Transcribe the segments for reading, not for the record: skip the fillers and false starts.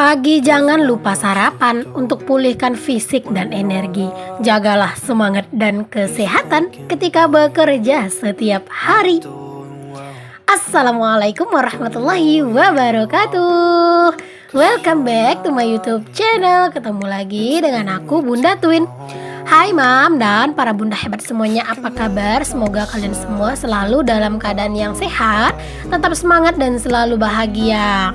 Pagi jangan lupa sarapan untuk pulihkan fisik dan energi. Jagalah semangat dan kesehatan ketika bekerja setiap hari. Assalamualaikum warahmatullahi wabarakatuh. Welcome back to my YouTube channel. Ketemu lagi dengan aku Bunda Twin. Hai Mam dan para bunda hebat semuanya, apa kabar? Semoga kalian semua selalu dalam keadaan yang sehat, tetap semangat dan selalu bahagia.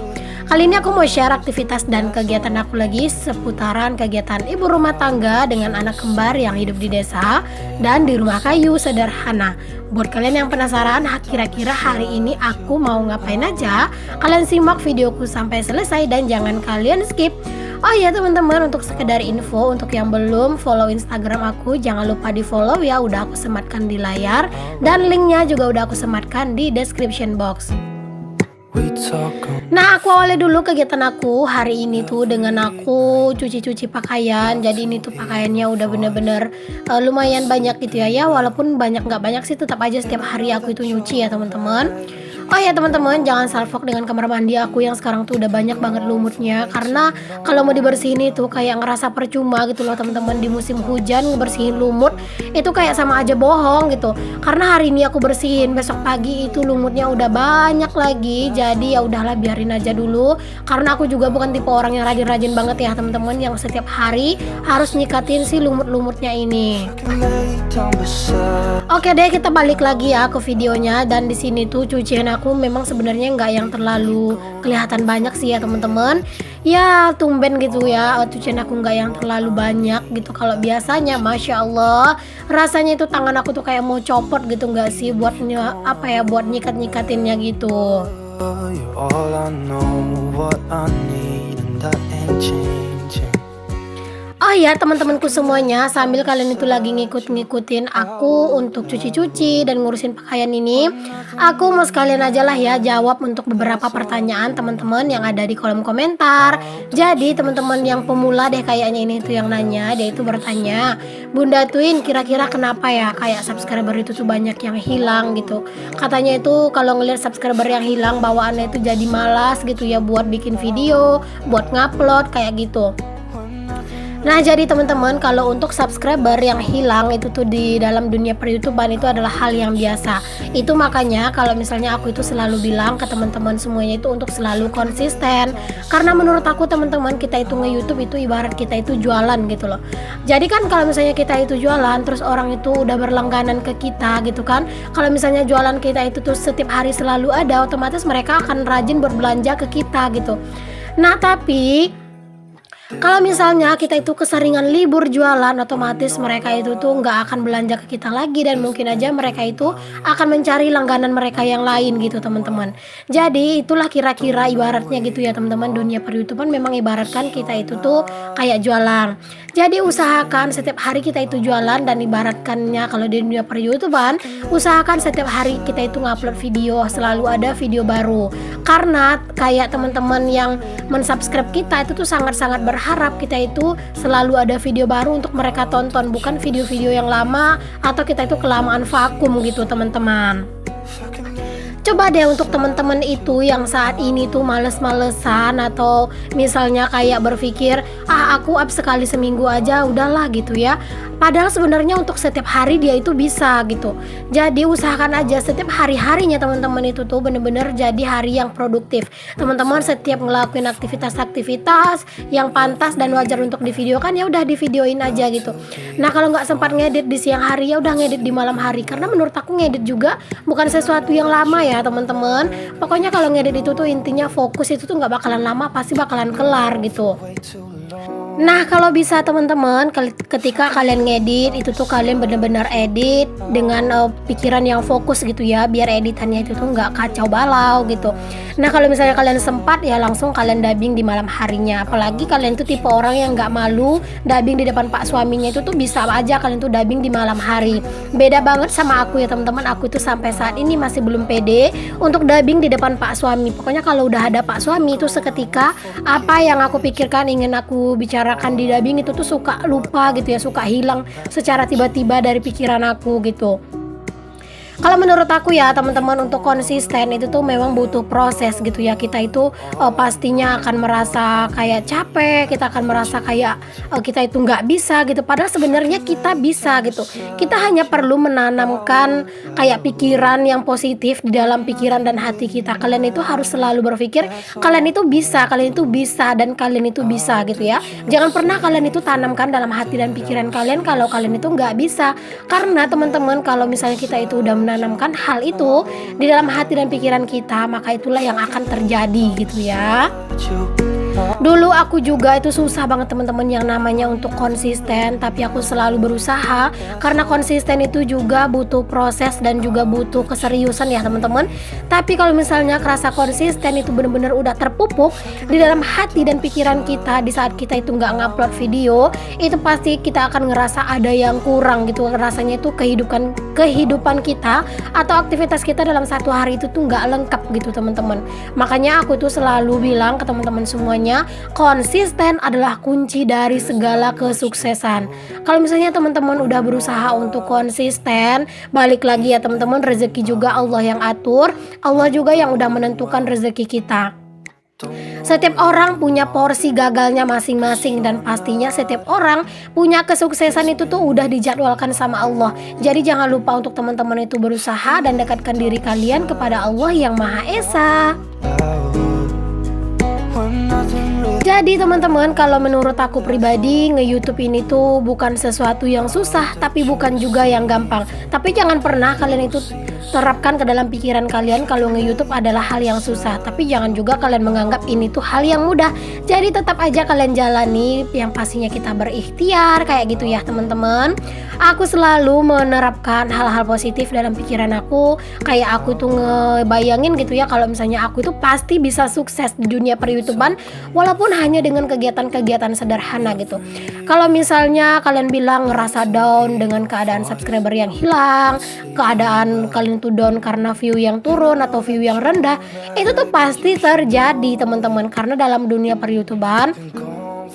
Kali ini aku mau share aktivitas dan kegiatan aku lagi seputaran kegiatan ibu rumah tangga dengan anak kembar yang hidup di desa dan di rumah kayu sederhana. Buat kalian yang penasaran kira-kira hari ini aku mau ngapain aja, kalian simak videoku sampai selesai dan jangan kalian skip. Oh ya teman-teman, untuk sekedar info, untuk yang belum follow Instagram aku, jangan lupa di follow ya, udah aku sematkan di layar dan linknya juga udah aku sematkan di description box. Nah, aku awali dulu kegiatan aku hari ini tuh dengan aku cuci-cuci pakaian. Jadi ini tuh pakaiannya udah bener-bener lumayan banyak gitu ya. Walaupun nggak banyak sih, tetap aja setiap hari aku itu nyuci ya teman-teman. Oh ya teman-teman, jangan salfok dengan kamar mandi aku yang sekarang tuh udah banyak banget lumutnya. Karena kalau mau dibersihin itu kayak ngerasa percuma gitu loh teman-teman. Di musim hujan ngebersihin lumut itu kayak sama aja bohong gitu. Karena hari ini aku bersihin, besok pagi itu lumutnya udah banyak lagi. Jadi ya udahlah, biarin aja dulu. Karena aku juga bukan tipe orang yang rajin-rajin banget ya teman-teman, yang setiap hari harus nyikatin si lumut-lumutnya ini. Oke deh, kita balik lagi ya ke videonya. Dan di sini tuh cucian aku memang sebenarnya nggak yang terlalu kelihatan banyak sih ya teman-teman. Ya tumben gitu ya, cucian aku nggak yang terlalu banyak gitu. Kalau biasanya Masya Allah, rasanya itu tangan aku tuh kayak mau copot gitu nggak sih, buat buat nyikat-nyikatinnya gitu. Oh ya teman-temanku semuanya, sambil kalian itu lagi ngikutin aku untuk cuci-cuci dan ngurusin pakaian ini, aku mau sekalian aja lah ya jawab untuk beberapa pertanyaan teman-teman yang ada di kolom komentar. Jadi teman-teman yang pemula deh kayaknya ini tuh yang nanya, dia itu bertanya, Bunda Twin, kira-kira kenapa ya kayak subscriber itu tuh banyak yang hilang gitu. Katanya itu kalau ngeliat subscriber yang hilang, bawaannya itu jadi malas gitu ya buat bikin video, buat ngupload kayak gitu. Nah jadi teman-teman, kalau untuk subscriber yang hilang itu tuh di dalam dunia per-YouTubean itu adalah hal yang biasa. Itu makanya kalau misalnya aku itu selalu bilang ke teman-teman semuanya itu untuk selalu konsisten. Karena menurut aku teman-teman, kita itu nge-YouTube itu ibarat kita itu jualan gitu loh. Jadi kan kalau misalnya kita itu jualan, terus orang itu udah berlangganan ke kita gitu kan. Kalau misalnya jualan kita itu tuh setiap hari selalu ada, otomatis mereka akan rajin berbelanja ke kita gitu. Nah tapi kalau misalnya kita itu keseringan libur jualan, otomatis mereka itu tuh nggak akan belanja ke kita lagi dan mungkin aja mereka itu akan mencari langganan mereka yang lain gitu teman-teman. Jadi itulah kira-kira ibaratnya gitu ya teman-teman, dunia per-YouTubean memang ibaratkan kita itu tuh kayak jualan. Jadi usahakan setiap hari kita itu jualan, dan ibaratkannya kalau di dunia per-YouTubean, usahakan setiap hari kita itu ngupload video, selalu ada video baru. Karena kayak teman-teman yang mensubscribe kita itu tuh sangat-sangat berharap kita itu selalu ada video baru untuk mereka tonton, bukan video-video yang lama atau kita itu kelamaan vakum gitu teman-teman. Coba deh untuk teman-teman itu yang saat ini tuh males-malesan atau misalnya kayak berpikir aku up sekali seminggu aja udahlah gitu ya. Padahal sebenarnya untuk setiap hari dia itu bisa gitu. Jadi usahakan aja setiap hari-harinya teman-teman itu tuh bener-bener jadi hari yang produktif. Teman-teman setiap ngelakuin aktivitas-aktivitas yang pantas dan wajar untuk divideokan, ya udah divideoin aja gitu. Nah kalau nggak sempat ngedit di siang hari, ya udah ngedit di malam hari. Karena menurut aku ngedit juga bukan sesuatu yang lama ya teman-teman. Pokoknya kalau ngedit itu tuh intinya fokus itu tuh nggak bakalan lama, pasti bakalan kelar gitu. Nah kalau bisa teman-teman, ketika kalian ngedit itu tuh kalian bener-bener edit dengan pikiran yang fokus gitu ya, biar editannya itu tuh nggak kacau balau gitu. Nah kalau misalnya kalian sempat ya langsung kalian dubbing di malam harinya. Apalagi kalian tuh tipe orang yang nggak malu dubbing di depan pak suaminya, itu tuh bisa aja kalian tuh dubbing di malam hari. Beda banget sama aku ya teman-teman, aku itu sampai saat ini masih belum pede untuk dubbing di depan pak suami. Pokoknya kalau udah ada pak suami itu seketika apa yang aku pikirkan ingin aku bicarakan di dubbing itu tuh suka lupa gitu ya, suka hilang secara tiba-tiba dari pikiran aku gitu. Kalau menurut aku ya teman-teman, untuk konsisten itu tuh memang butuh proses gitu ya. Kita itu pastinya akan merasa kayak capek, kita akan merasa kayak kita itu nggak bisa gitu. Padahal sebenarnya kita bisa gitu. Kita hanya perlu menanamkan kayak pikiran yang positif di dalam pikiran dan hati kita. Kalian itu harus selalu berpikir kalian itu bisa, kalian itu bisa, dan kalian itu bisa gitu ya. Jangan pernah kalian itu tanamkan dalam hati dan pikiran kalian kalau kalian itu nggak bisa. Karena teman-teman, kalau misalnya kita itu udah menanamkan hal itu di dalam hati dan pikiran kita, maka itulah yang akan terjadi gitu ya. Dulu aku juga itu susah banget teman-teman yang namanya untuk konsisten, tapi aku selalu berusaha karena konsisten itu juga butuh proses dan juga butuh keseriusan ya teman-teman. Tapi kalau misalnya kerasa konsisten itu benar-benar udah terpupuk di dalam hati dan pikiran kita, di saat kita itu nggak ngupload video, itu pasti kita akan ngerasa ada yang kurang gitu. Rasanya itu kehidupan kita atau aktivitas kita dalam satu hari itu tuh nggak lengkap gitu teman-teman. Makanya aku tuh selalu bilang ke teman-teman semuanya, konsisten adalah kunci dari segala kesuksesan. Kalau misalnya teman-teman udah berusaha untuk konsisten, balik lagi ya teman-teman, rezeki juga Allah yang atur, Allah juga yang udah menentukan rezeki kita. Setiap orang punya porsi gagalnya masing-masing, dan pastinya setiap orang punya kesuksesan itu tuh udah dijadwalkan sama Allah. Jadi jangan lupa untuk teman-teman itu berusaha dan dekatkan diri kalian kepada Allah yang Maha Esa. Jadi teman-teman, kalau menurut aku pribadi, nge-YouTube ini tuh bukan sesuatu yang susah, tapi bukan juga yang gampang. Tapi jangan pernah kalian itu terapkan ke dalam pikiran kalian kalau nge-YouTube adalah hal yang susah. Tapi jangan juga kalian menganggap ini tuh hal yang mudah. Jadi tetap aja kalian jalani, yang pastinya kita berikhtiar kayak gitu ya teman-teman. Aku selalu menerapkan hal-hal positif dalam pikiran aku. Kayak aku tuh ngebayangin gitu ya, kalau misalnya aku itu pasti bisa sukses di dunia per-YouTubean, walaupun hanya dengan kegiatan-kegiatan sederhana gitu. Kalau misalnya kalian bilang ngerasa down dengan keadaan subscriber yang hilang, keadaan kalian tuh down karena view yang turun atau view yang rendah, itu tuh pasti terjadi teman-teman. Karena dalam dunia per-YouTubean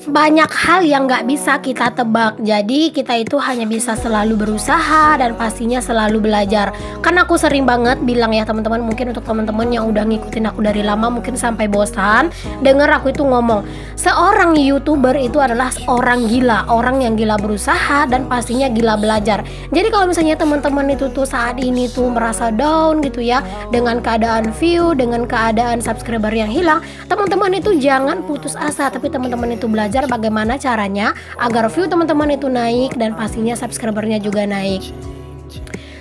banyak hal yang nggak bisa kita tebak. Jadi kita itu hanya bisa selalu berusaha dan pastinya selalu belajar. Karena aku sering banget bilang ya teman-teman, mungkin untuk teman-teman yang udah ngikutin aku dari lama mungkin sampai bosan denger aku itu ngomong, seorang YouTuber itu adalah orang gila, orang yang gila berusaha dan pastinya gila belajar. Jadi kalau misalnya teman-teman itu tuh saat ini tuh merasa down gitu ya, dengan keadaan view, dengan keadaan subscriber yang hilang, teman-teman itu jangan putus asa, tapi teman-teman itu belajar bagaimana caranya agar view teman-teman itu naik dan pastinya subscribernya juga naik.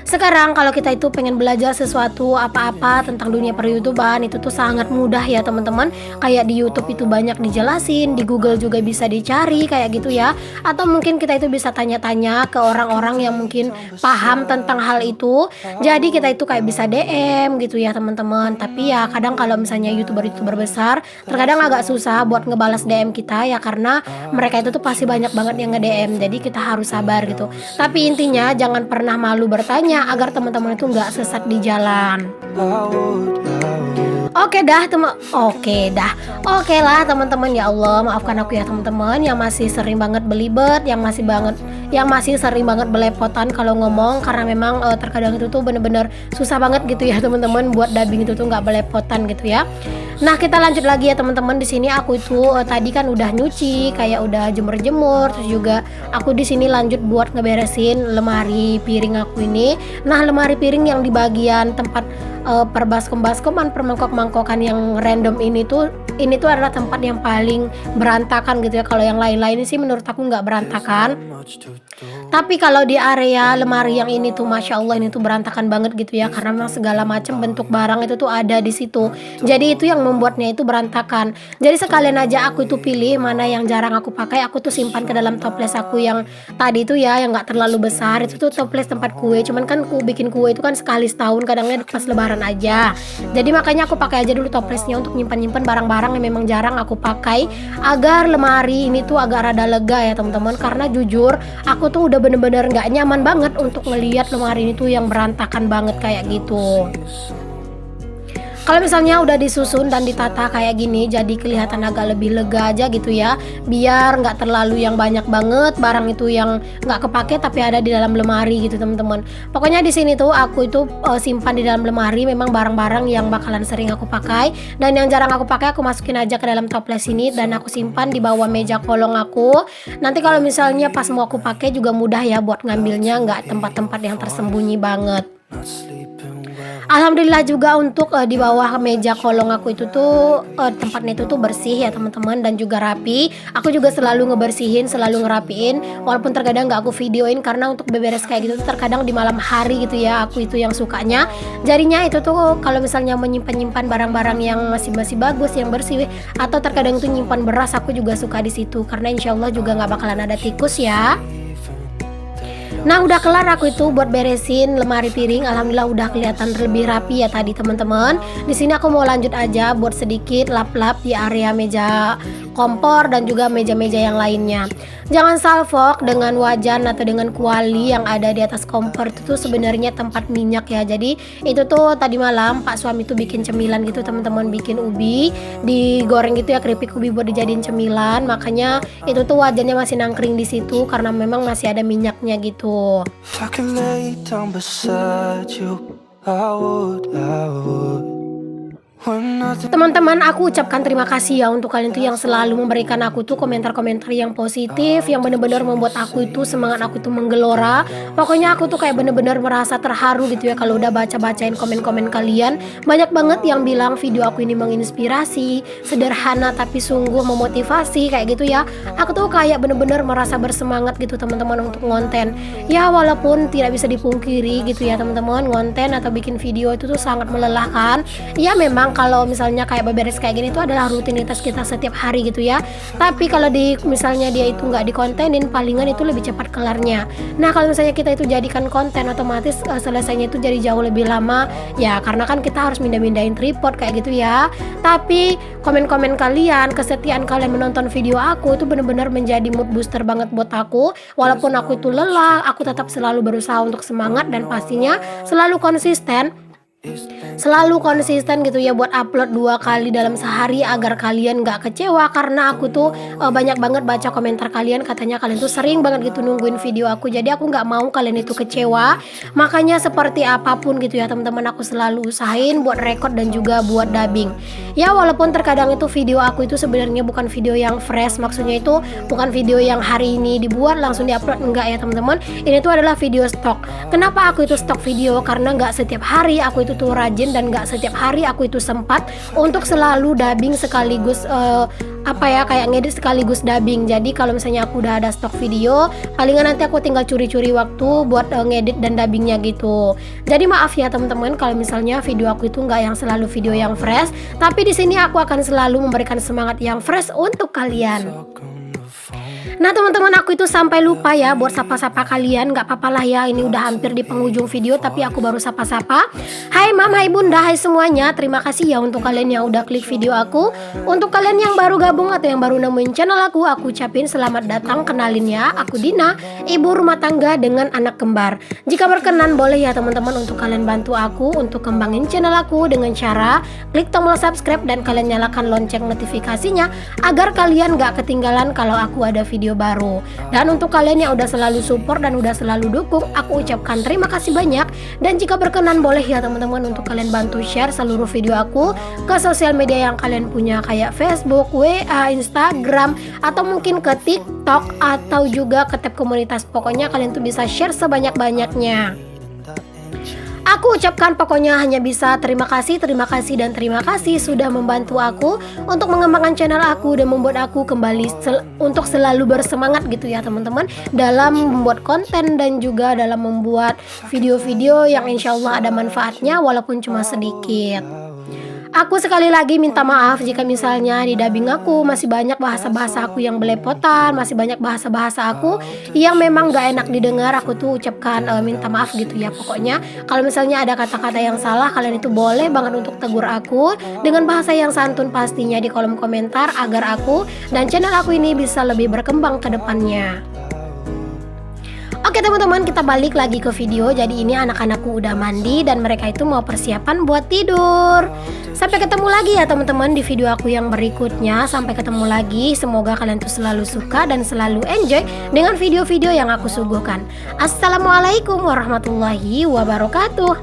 Sekarang kalau kita itu pengen belajar sesuatu apa-apa tentang dunia per-YouTubean, itu tuh sangat mudah ya teman-teman. Kayak di YouTube itu banyak dijelasin, di Google juga bisa dicari kayak gitu ya. Atau mungkin kita itu bisa tanya-tanya ke orang-orang yang mungkin paham tentang hal itu. Jadi kita itu kayak bisa DM gitu ya teman-teman. Tapi ya kadang kalau misalnya YouTuber-YouTuber besar, terkadang agak susah buat ngebalas DM kita ya, karena mereka itu tuh pasti banyak banget yang nge-DM. Jadi kita harus sabar gitu. Tapi intinya jangan pernah malu bertanya agar teman-teman itu nggak sesat di jalan. Oke lah teman-teman, ya Allah maafkan aku ya teman-teman yang masih sering banget belibet, yang masih sering banget belepotan kalau ngomong, karena memang terkadang itu tuh bener-bener susah banget gitu ya teman-teman, buat dubbing itu tuh nggak belepotan gitu ya. Nah kita lanjut lagi ya teman-teman. Di sini aku itu tadi kan udah nyuci, kayak udah jemur-jemur, terus juga aku di sini lanjut buat ngeberesin lemari piring aku ini. Nah lemari piring yang di bagian tempat perbaskom-baskoman, permangkok-mangkokan yang random ini tuh adalah tempat yang paling berantakan gitu ya. Kalau yang lain-lain sih menurut aku nggak berantakan, tapi kalau di area lemari yang ini tuh Masya Allah ini tuh berantakan banget gitu ya, karena memang segala macam bentuk barang itu tuh ada di situ. Jadi itu yang membuatnya itu berantakan. Jadi sekalian aja aku itu pilih mana yang jarang aku pakai, aku tuh simpan ke dalam toples aku yang tadi itu ya, yang nggak terlalu besar. Itu tuh toples tempat kue, cuman kan aku bikin kue itu kan sekali setahun, kadangnya pas lebaran aja. Jadi makanya aku pakai aja dulu toplesnya untuk nyimpan-nyimpan barang-barang yang memang jarang aku pakai, agar lemari ini tuh agak rada lega ya teman-teman. Karena jujur aku tuh udah bener-bener nggak nyaman banget untuk ngelihat lemari ini tuh yang berantakan banget kayak gitu. Kalau misalnya udah disusun dan ditata kayak gini, jadi kelihatan agak lebih lega aja gitu ya, biar nggak terlalu yang banyak banget barang itu yang nggak kepake tapi ada di dalam lemari gitu teman-teman. Pokoknya di sini tuh aku itu simpan di dalam lemari memang barang-barang yang bakalan sering aku pakai, dan yang jarang aku pakai aku masukin aja ke dalam toples ini dan aku simpan di bawah meja kolong aku. Nanti kalau misalnya pas mau aku pakai juga mudah ya buat ngambilnya, nggak tempat-tempat yang tersembunyi banget. Alhamdulillah juga untuk di bawah meja kolong aku itu tuh tempatnya itu tuh bersih ya teman-teman, dan juga rapi. Aku juga selalu ngebersihin, selalu ngerapiin, walaupun terkadang nggak aku videoin karena untuk beberes kayak gitu tuh terkadang di malam hari gitu ya, aku itu yang sukanya. Jadinya itu tuh kalau misalnya menyimpan-nyimpan barang-barang yang masih bagus, yang bersih, atau terkadang tuh nyimpan beras, aku juga suka di situ karena insya Allah juga nggak bakalan ada tikus ya. Nah udah kelar aku itu buat beresin lemari piring, alhamdulillah udah kelihatan lebih rapi ya tadi teman-teman. Di sini aku mau lanjut aja buat sedikit lap-lap di area meja kompor dan juga meja-meja yang lainnya. Jangan salfok dengan wajan atau dengan kuali yang ada di atas kompor itu tuh sebenarnya tempat minyak ya. Jadi itu tuh tadi malam Pak suami tuh bikin cemilan gitu teman-teman, bikin ubi digoreng gitu ya, keripik ubi buat dijadiin cemilan. Makanya itu tuh wajannya masih nangkring di situ karena memang masih ada minyaknya gitu. If I could lay down beside you, I would. When nothing Teman-teman, aku ucapkan terima kasih ya untuk kalian tuh yang selalu memberikan aku tuh komentar-komentar yang positif, yang bener-bener membuat aku itu semangat aku tuh menggelora. Pokoknya aku tuh kayak bener-bener merasa terharu gitu ya kalau udah baca-bacain komen-komen kalian. Banyak banget yang bilang video aku ini menginspirasi, sederhana tapi sungguh memotivasi kayak gitu ya. Aku tuh kayak bener-bener merasa bersemangat gitu teman-teman untuk ngonten. Ya walaupun tidak bisa dipungkiri gitu ya teman-teman, ngonten atau bikin video itu tuh sangat melelahkan. Ya memang kalau misalnya kayak beberes kayak gini itu adalah rutinitas kita setiap hari gitu ya. Tapi kalau misalnya dia itu nggak dikontenin, palingan itu lebih cepat kelarnya. Nah kalau misalnya kita itu jadikan konten, otomatis selesainya itu jadi jauh lebih lama ya, karena kan kita harus mindahin tripod kayak gitu ya. Tapi komen-komen kalian, kesetiaan kalian menonton video aku itu benar-benar menjadi mood booster banget buat aku. Walaupun aku itu lelah, aku tetap selalu berusaha untuk semangat dan pastinya selalu konsisten gitu ya buat upload 2 kali dalam sehari agar kalian gak kecewa, karena aku tuh banyak banget baca komentar kalian, katanya kalian tuh sering banget gitu nungguin video aku, jadi aku gak mau kalian itu kecewa. Makanya seperti apapun gitu ya teman-teman, aku selalu usahain buat record dan juga buat dubbing ya, walaupun terkadang itu video aku itu sebenarnya bukan video yang fresh, maksudnya itu bukan video yang hari ini dibuat langsung diupload, enggak ya teman-teman, ini tuh adalah video stok. Kenapa aku itu stok video? Karena nggak setiap hari aku itu tuh rajin dan nggak setiap hari aku itu sempat untuk selalu dubbing sekaligus kayak ngedit sekaligus dubbing. Jadi kalau misalnya aku udah ada stok video, palingan nanti aku tinggal curi-curi waktu buat ngedit dan dubbingnya gitu. Jadi maaf ya teman-teman kalau misalnya video aku itu nggak yang selalu video yang fresh, tapi di sini aku akan selalu memberikan semangat yang fresh untuk kalian. Nah teman-teman, aku itu sampai lupa ya buat sapa-sapa kalian. Gak apa-apa lah ya, ini udah hampir di penghujung video tapi aku baru sapa-sapa. Hai mam, hai bunda, hai semuanya. Terima kasih ya untuk kalian yang udah klik video aku. Untuk kalian yang baru gabung atau yang baru nemuin channel aku ucapin selamat datang. Kenalin ya, aku Dina, ibu rumah tangga dengan anak kembar. Jika berkenan boleh ya teman-teman untuk kalian bantu aku untuk kembangin channel aku dengan cara klik tombol subscribe dan kalian nyalakan lonceng notifikasinya agar kalian gak ketinggalan kalau aku ada video baru. Dan untuk kalian yang udah selalu support dan udah selalu dukung, aku ucapkan terima kasih banyak. Dan jika berkenan boleh ya teman-teman untuk kalian bantu share seluruh video aku ke sosial media yang kalian punya, kayak Facebook, WA, Instagram, atau mungkin ke TikTok, atau juga ke tab komunitas. Pokoknya kalian tuh bisa share sebanyak-banyaknya. Aku ucapkan pokoknya hanya bisa terima kasih dan terima kasih sudah membantu aku untuk mengembangkan channel aku dan membuat aku kembali untuk selalu bersemangat gitu ya teman-teman, dalam membuat konten dan juga dalam membuat video-video yang insya Allah ada manfaatnya walaupun cuma sedikit. Aku sekali lagi minta maaf jika misalnya di dubbing aku masih banyak bahasa-bahasa aku yang belepotan, masih banyak bahasa-bahasa aku yang memang gak enak didengar. Aku tuh ucapkan minta maaf gitu ya. Pokoknya kalau misalnya ada kata-kata yang salah, kalian itu boleh banget untuk tegur aku dengan bahasa yang santun pastinya di kolom komentar, agar aku dan channel aku ini bisa lebih berkembang ke depannya. Oke teman-teman, kita balik lagi ke video. Jadi ini anak-anakku udah mandi dan mereka itu mau persiapan buat tidur. Sampai ketemu lagi ya teman-teman di video aku yang berikutnya. Sampai ketemu lagi. Semoga kalian tuh selalu suka dan selalu enjoy dengan video-video yang aku suguhkan. Assalamualaikum warahmatullahi wabarakatuh.